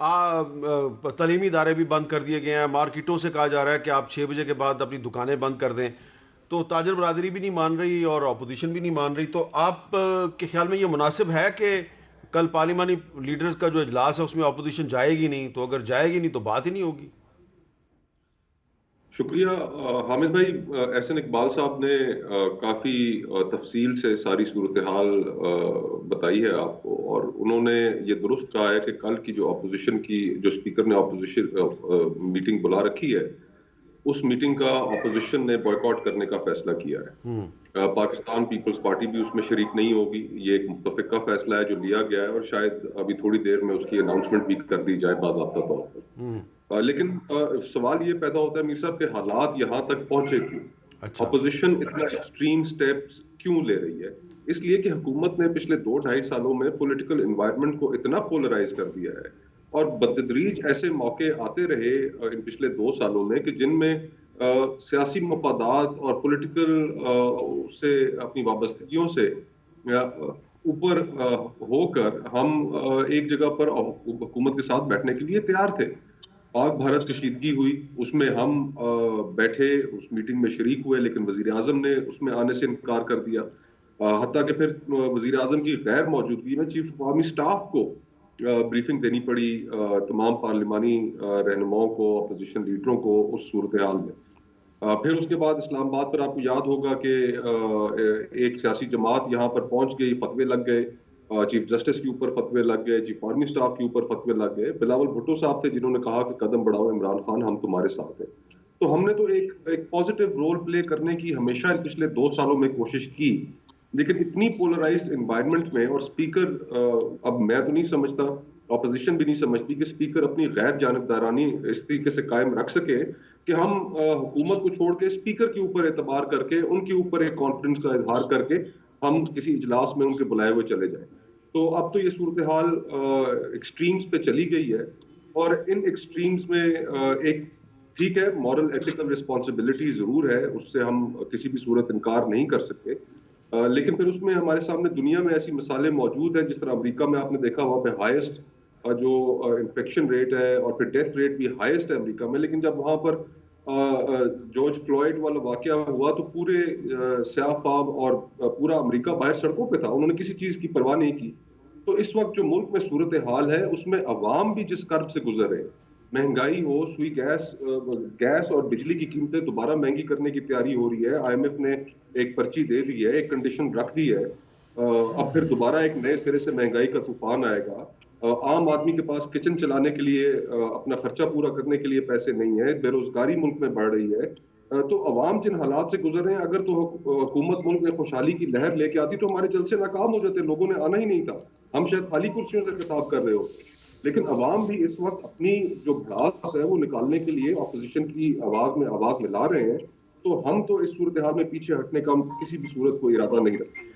तालीमी इदारे भी बंद कर दिए गए हैं, मार्केटों से कहा जा रहा है कि आप 6 बजे के बाद अपनी दुकानें बंद कर दें। तो ताजर बरादरी भी नहीं मान रही और अपोजिशन भी नहीं मान रही। तो आप के ख्याल में ये मुनासिब है कि कल पार्लिमानी लीडर्स का जो इजलास है उसमें अपोजिशन जाएगी नहीं? तो अगर जाएगी नहीं तो बात ही नहीं होगी। शुक्रिया हामिद भाई। एहसन इकबाल साहब ने काफ़ी तफसील से सारी सूरत हाल बताई है आपको, और उन्होंने ये दुरुस्त कहा है कि कल की जो अपोजिशन की, जो स्पीकर ने अपोजिशन मीटिंग बुला रखी है, उस मीटिंग का अपोजिशन ने बॉयकॉट करने का फैसला किया है। पाकिस्तान पीपल्स पार्टी भी उसमें शरीक नहीं होगी। ये एक मुत्तफ़िका फैसला है जो लिया गया है, और शायद अभी थोड़ी देर में उसकी अनाउंसमेंट भी कर दी जाए बाज़ाब्ता तौर पर। लेकिन सवाल ये पैदा होता है मीर साहब के हालात यहाँ तक पहुंचे क्यों? अच्छा। अपोजिशन इतना एक्सट्रीम स्टेप्स क्यों ले रही है? इसलिए कि हुकूमत ने पिछले 2-2.5 सालों में पॉलिटिकल एनवायरनमेंट को इतना पोलराइज कर दिया है, और बतदरीज ऐसे मौके आते रहे इन पिछले 2 सालों में कि जिनमें सियासी मफादात और पॉलिटिकल से अपनी वाबस्तगियों से ऊपर होकर हम एक जगह पर हुकूमत के साथ बैठने के लिए तैयार थे। पाक भारत कशीदगी हुई, उसमें हम बैठे, उस मीटिंग में शरीक हुए, लेकिन वजीर आजम ने उसमें आने से इनकार कर दिया। हत्ता कि फिर वजीर आजम की गैर मौजूदगी में चीफ ऑफ आर्मी स्टाफ को ब्रीफिंग देनी पड़ी तमाम पार्लिमानी रहनुमाओं को, अपोजिशन लीडरों को उस सूरत हाल में। फिर उसके बाद इस्लामाबाद पर आपको याद होगा कि एक सियासी जमात यहाँ पर पहुंच गई, फतवे लग गए, चीफ जस्टिस के ऊपर फतवे लग गए, चीफ आर्मी स्टाफ के ऊपर फतवे लग गए। बिलावल भुट्टो साहब थे जिन्होंने कहा कि कदम बढ़ाओ इमरान खान, हम तुम्हारे साथ हैं। तो हमने तो एक पॉजिटिव रोल प्ले करने की हमेशा पिछले 2 सालों में कोशिश की, लेकिन इतनी पोलराइज्ड एनवायरनमेंट में, और स्पीकर अब मैं तो नहीं समझता, ऑपोजिशन भी नहीं समझती कि स्पीकर अपनी गैर जानिबदारानी इस तरीके से कायम रख सके कि हम हुकूमत को छोड़ के स्पीकर के ऊपर एतबार करके, उनके ऊपर एक कॉन्फिडेंस का इजहार करके हम किसी इजलास में उनके बुलाए हुए चले जाएं। तो अब तो ये सूरत हाल एक्सट्रीम्स पे चली गई है, और इन एक्सट्रीम्स में एक ठीक है, मॉरल एथिकल रिस्पॉन्सिबिलिटी जरूर है, उससे हम किसी भी सूरत इनकार नहीं कर सकते। लेकिन फिर उसमें हमारे सामने दुनिया में ऐसी मिसालें मौजूद हैं, जिस तरह अमेरिका में आपने देखा वहाँ पे हाईएस्ट जो इन्फेक्शन रेट है और फिर डेथ रेट भी हाईएस्ट है अमेरिका में। लेकिन जब वहाँ पर जॉर्ज फ्लॉयड वाला वाकया हुआ तो पूरे स्याह फाम और पूरा अमेरिका बाहर सड़कों पे था, उन्होंने किसी चीज की परवाह नहीं की। तो इस वक्त जो मुल्क में सूरत हाल है उसमें अवाम भी जिस कर्ब से गुजर रहे हैं, महंगाई हो, सुई गैस और बिजली की कीमतें दोबारा महंगी करने की तैयारी हो रही है। आईएमएफ ने एक पर्ची दे दी है, एक कंडीशन रख दी है, अब फिर दोबारा एक नए सिरे से महंगाई का तूफान आएगा। आम आदमी के पास किचन चलाने के लिए, अपना खर्चा पूरा करने के लिए पैसे नहीं है, बेरोजगारी मुल्क में बढ़ रही है। तो अवाम जिन हालात से गुजर रहे हैं, अगर तो हुकूमत मुल्क में खुशहाली की लहर लेके आती तो हमारे जलसे नाकाम हो जाते, लोगों ने आना ही नहीं था, हम शायद खाली कुर्सियों से खिताब कर रहे होते। लेकिन अवाम भी इस वक्त अपनी जो भड़ास है वो निकालने के लिए अपोजिशन की आवाज में आवाज मिला रहे हैं। तो हम तो इस सूरत हाल में पीछे हटने का किसी भी सूरत को इरादा नहीं रखते।